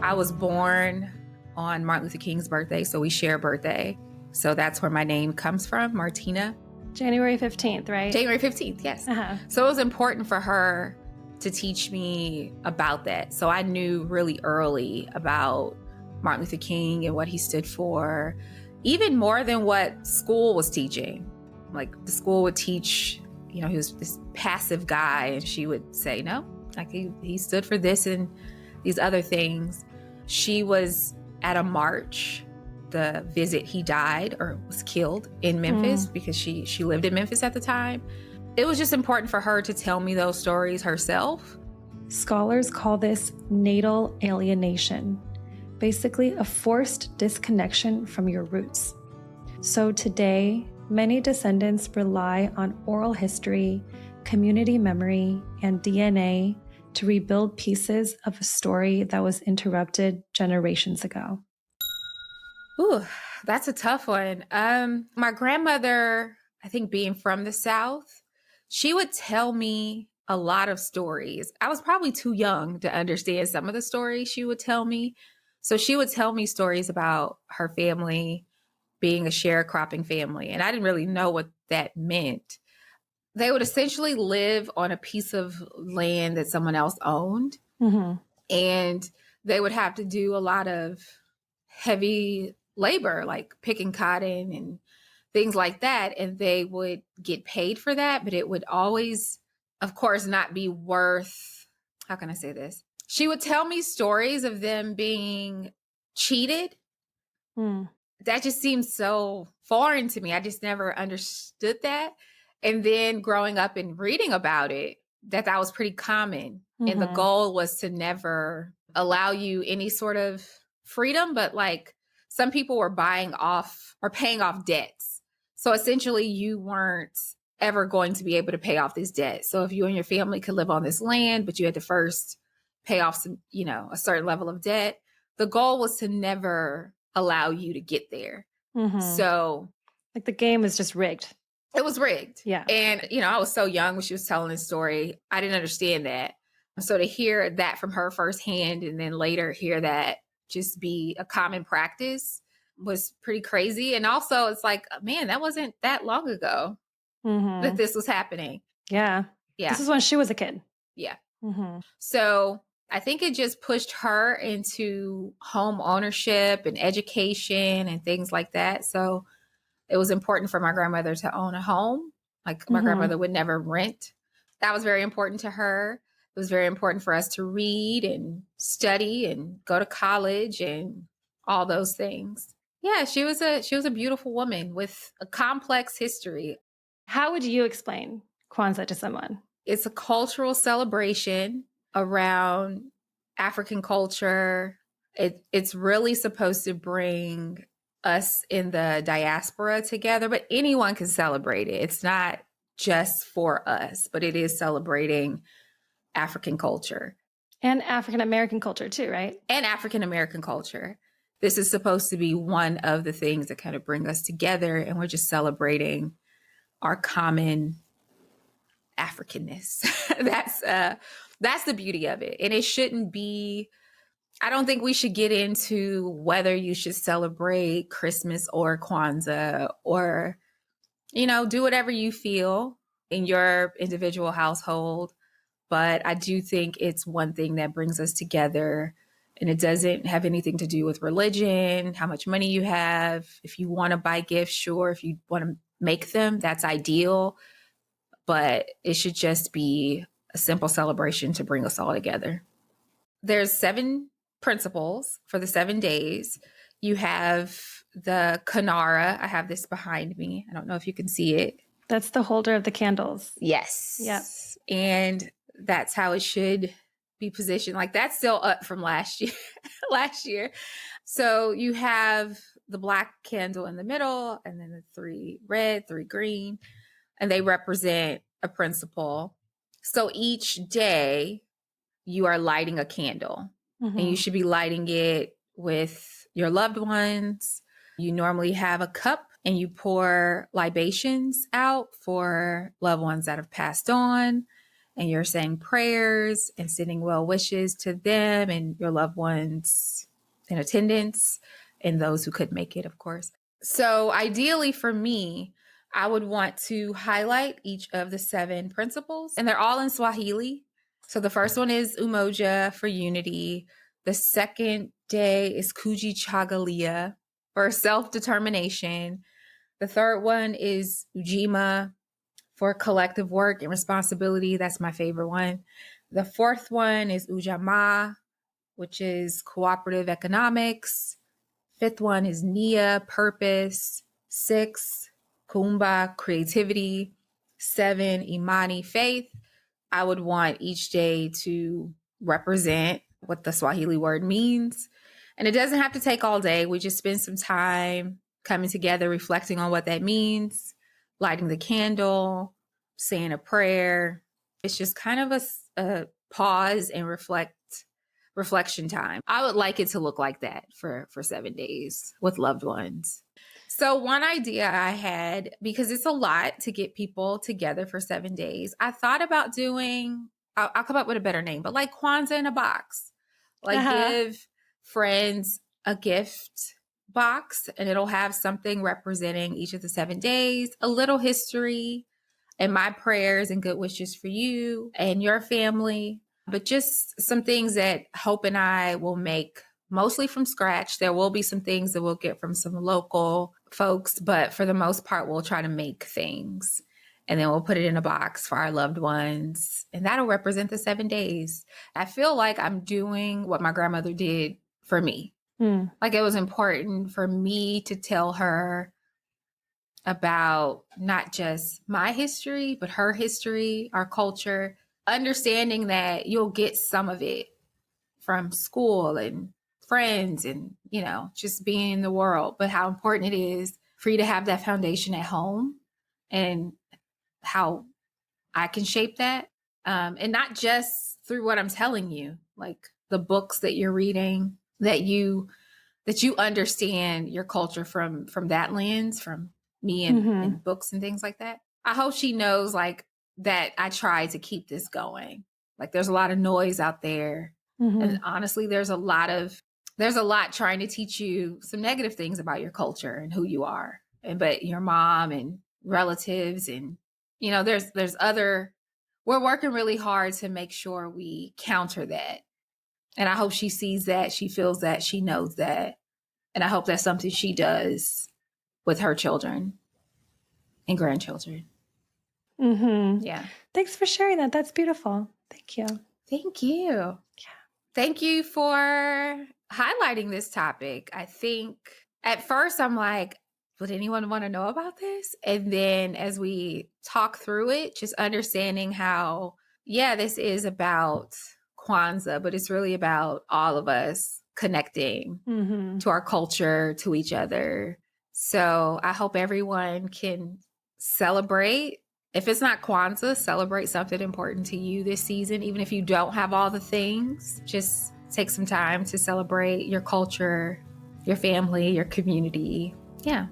I was born on Martin Luther King's birthday, so we share a birthday. So that's where my name comes from, Martina. January 15th, right? January 15th, yes. Uh-huh. So it was important for her to teach me about that. So I knew really early about Martin Luther King and what he stood for, even more than what school was teaching. Like the school would teach, he was this passive guy, and she would say, no, like he stood for this and these other things. She was at a march the visit he died or was killed in Memphis because she lived in Memphis at the time. It was just important for her to tell me those stories herself. Scholars call this natal alienation, basically a forced disconnection from your roots. So today, many descendants rely on oral history, community memory, and DNA to rebuild pieces of a story that was interrupted generations ago. Ooh, that's a tough one. My grandmother, I think being from the South, she would tell me a lot of stories. I was probably too young to understand some of the stories she would tell me. So she would tell me stories about her family being a sharecropping family. And I didn't really know what that meant. They would essentially live on a piece of land that someone else owned. Mm-hmm. And they would have to do a lot of heavy labor, like picking cotton and things like that. And they would get paid for that, but it would always, of course, not be worth, how can I say this? She would tell me stories of them being cheated. That just seems so foreign to me. I just never understood that. And then growing up and reading about it, that was pretty common. Mm-hmm. And the goal was to never allow you any sort of freedom, but like some people were buying off or paying off debts. So essentially you weren't ever going to be able to pay off this debt. So if you and your family could live on this land, but you had to first pay off some, a certain level of debt, the goal was to never allow you to get there. Mm-hmm. So like the game was just rigged. It was rigged. Yeah. And, I was so young when she was telling this story. I didn't understand that. So to hear that from her firsthand and then later hear that just be a common practice was pretty crazy. And also it's like, man, that wasn't that long ago that this was happening. Yeah. Yeah. This is when she was a kid. Yeah. Mm-hmm. So I think it just pushed her into home ownership and education and things like that. So it was important for my grandmother to own a home. Like my grandmother would never rent. That was very important to her. It was very important for us to read and study and go to college and all those things. Yeah, she was a beautiful woman with a complex history. How would you explain Kwanzaa to someone? It's a cultural celebration around African culture. It's really supposed to bring us in the diaspora together, but anyone can celebrate it. It's not just for us, but it is celebrating African culture. And African American culture too, right? And African American culture. This is supposed to be one of the things that kind of bring us together, and we're just celebrating our common Africanness. That's the beauty of it. And it shouldn't be, I don't think we should get into whether you should celebrate Christmas or Kwanzaa or, do whatever you feel in your individual household. But I do think it's one thing that brings us together, and it doesn't have anything to do with religion, how much money you have. If you want to buy gifts, sure. If you want to make them, that's ideal. But it should just be a simple celebration to bring us all together. There's 7 principles for the 7 days. You have the Kanara. I have this behind me. I don't know if you can see it. That's the holder of the candles. Yes. Yep. And that's how it should be positioned. Like that's still up from last year. So you have the black candle in the middle and then the 3 red, 3 green, and they represent a principle. So each day you are lighting a candle. And you should be lighting it with your loved ones. You normally have a cup and you pour libations out for loved ones that have passed on. and you're saying prayers and sending well wishes to them and your loved ones in attendance and those who couldn't make it, of course. So ideally for me, I would want to highlight each of the 7 principles, and they're all in Swahili. So the first one is Umoja for unity. The second day is Kujichagulia for self-determination. The third one is Ujima for collective work and responsibility. That's my favorite one. The fourth one is Ujamaa, which is cooperative economics. Fifth one is Nia, purpose. 6, Kumba, creativity. 7, Imani, faith. I would want each day to represent what the Swahili word means. And it doesn't have to take all day. We just spend some time coming together, reflecting on what that means, lighting the candle, saying a prayer. It's just kind of a pause and reflection time. I would like it to look like that for 7 days with loved ones. So one idea I had, because it's a lot to get people together for 7 days, I thought about doing, I'll come up with a better name, but like Kwanzaa in a box. Like give friends a gift box and it'll have something representing each of the 7 days, a little history, and my prayers and good wishes for you and your family. But just some things that Hope and I will make mostly from scratch. There will be some things that we'll get from some local folks, but for the most part, we'll try to make things. And then we'll put it in a box for our loved ones. And that'll represent the 7 days. I feel like I'm doing what my grandmother did for me. Like it was important for me to tell her about not just my history, but her history, our culture, understanding that you'll get some of it from school and friends and, you know, just being in the world, but how important it is for you to have that foundation at home and how I can shape that. And not just through what I'm telling you, like the books that you're reading, that you understand your culture from that lens, from me and books and things like that. I hope she knows like that I try to keep this going. Like there's a lot of noise out there. And honestly, there's a lot trying to teach you some negative things about your culture and who you are. But your mom and relatives and, you know, we're working really hard to make sure we counter that. And I hope she sees that, she feels that, she knows that. And I hope that's something she does with her children and grandchildren. Yeah. Thanks for sharing that. That's beautiful. Thank you. Thank you. Yeah. Thank you for highlighting this topic. I think at first I'm like, would anyone want to know about this? And then as we talk through it, just understanding how, yeah, this is about Kwanzaa, but it's really about all of us connecting to our culture, to each other. So I hope everyone can celebrate. If it's not Kwanzaa, celebrate something important to you this season. Even if you don't have all the things, just take some time to celebrate your culture, your family, your community. Yeah.